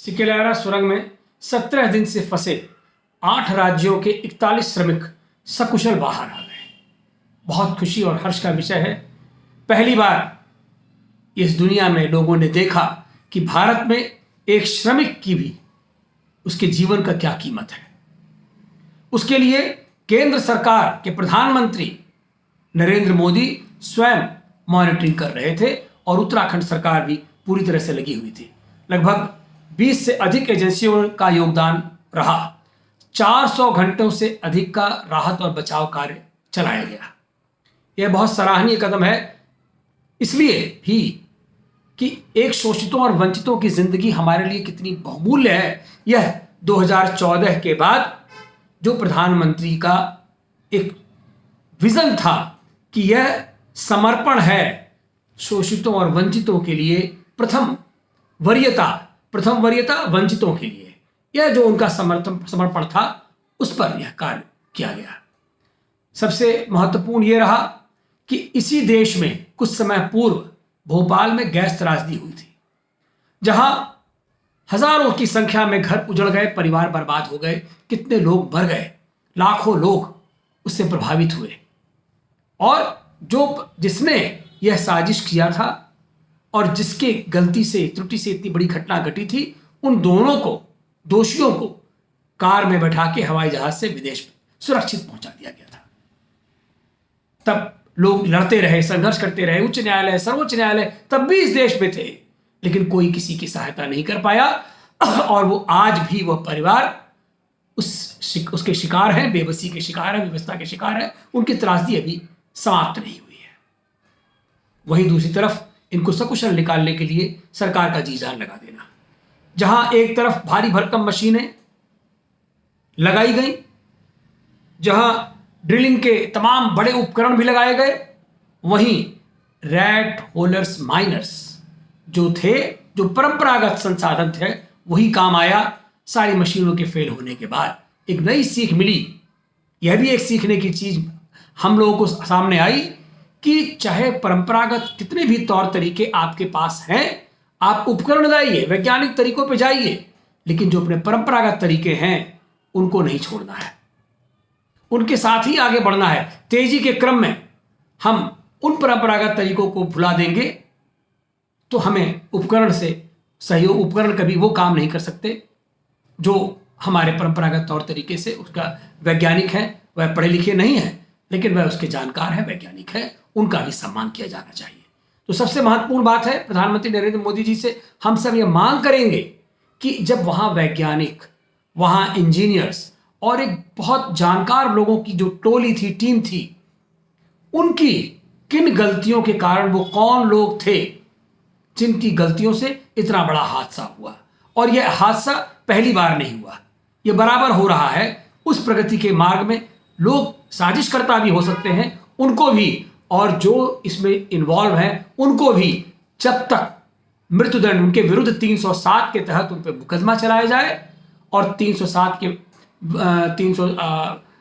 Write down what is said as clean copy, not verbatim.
सिकिलारा सुरंग में 17 दिन से फंसे 8 राज्यों के 41 श्रमिक सकुशल बाहर आ गए। बहुत खुशी और हर्ष का विषय है। पहली बार इस दुनिया में लोगों ने देखा कि भारत में एक श्रमिक की भी उसके जीवन का क्या कीमत है। उसके लिए केंद्र सरकार के प्रधानमंत्री नरेंद्र मोदी स्वयं मॉनिटरिंग कर रहे थे और उत्तराखंड सरकार भी पूरी तरह से लगी हुई थी। लगभग 20 से अधिक एजेंसियों का योगदान रहा। 400 घंटों से अधिक का राहत और बचाव कार्य चलाया गया। यह बहुत सराहनीय कदम है, इसलिए भी कि एक शोषितों और वंचितों की जिंदगी हमारे लिए कितनी बहुमूल्य है। यह 2014 के बाद जो प्रधानमंत्री का एक विजन था कि यह समर्पण है शोषितों और वंचितों के लिए, प्रथम वरीयता वंचितों के लिए, यह जो उनका समर्पण था उस पर यह कार्य किया गया। सबसे महत्वपूर्ण यह रहा कि इसी देश में कुछ समय पूर्व भोपाल में गैस त्रासदी हुई थी, जहां हजारों की संख्या में घर उजड़ गए, परिवार बर्बाद हो गए, कितने लोग मर गए, लाखों लोग उससे प्रभावित हुए। और जिसने यह साजिश किया था और जिसके गलती से, त्रुटि से इतनी बड़ी घटना घटी थी, उन दोनों को, दोषियों को कार में बैठा के हवाई जहाज से विदेश में सुरक्षित पहुंचा दिया गया था। तब लोग लड़ते रहे, संघर्ष करते रहे, उच्च न्यायालय, सर्वोच्च न्यायालय तब भी इस देश में थे, लेकिन कोई किसी की सहायता नहीं कर पाया। और वो आज भी वह परिवार उसके शिकार हैं, बेबसी के शिकार है, व्यवस्था के शिकार है। उनकी त्रासदी अभी समाप्त नहीं हुई है। वहीं दूसरी तरफ इनको सकुशल निकालने के लिए सरकार का जी जान लगा देना। जहां एक तरफ भारी भरकम मशीनें लगाई गई, जहां ड्रिलिंग के तमाम बड़े उपकरण भी लगाए गए, वहीं रैट होलर्स माइनर्स जो परंपरागत संसाधन थे, वही काम आया। सारी मशीनों के फेल होने के बाद एक नई सीख मिली। यह भी एक सीखने की चीज हम लोगों को सामने आई कि चाहे परंपरागत कितने भी तौर तरीके आपके पास हैं, आप उपकरण लाइए, वैज्ञानिक तरीकों पे जाइए, लेकिन जो अपने परंपरागत तरीके हैं उनको नहीं छोड़ना है, उनके साथ ही आगे बढ़ना है। तेजी के क्रम में हम उन परंपरागत तरीकों को भुला देंगे तो हमें उपकरण कभी वो काम नहीं कर सकते जो हमारे परंपरागत तौर तरीके से। उसका वैज्ञानिक है, वह पढ़े लिखे नहीं है, लेकिन वह उसके जानकार है, वैज्ञानिक है, उनका भी सम्मान किया जाना चाहिए। तो सबसे महत्वपूर्ण बात है, प्रधानमंत्री नरेंद्र मोदी जी से हम सब ये मांग करेंगे कि जब वहां वैज्ञानिक, वहां इंजीनियर्स और एक बहुत जानकार लोगों की जो टोली थी, टीम थी, उनकी किन गलतियों के कारण, वो कौन लोग थे जिनकी गलतियों से इतना बड़ा हादसा हुआ। और यह हादसा पहली बार नहीं हुआ, यह बराबर हो रहा है। उस प्रगति के मार्ग में लोग साजिशकर्ता भी हो सकते हैं, उनको भी, और जो इसमें इन्वॉल्व हैं उनको भी जब तक मृत्युदंड, उनके विरुद्ध 307 के तहत उन पर मुकदमा चलाया जाए और 307 के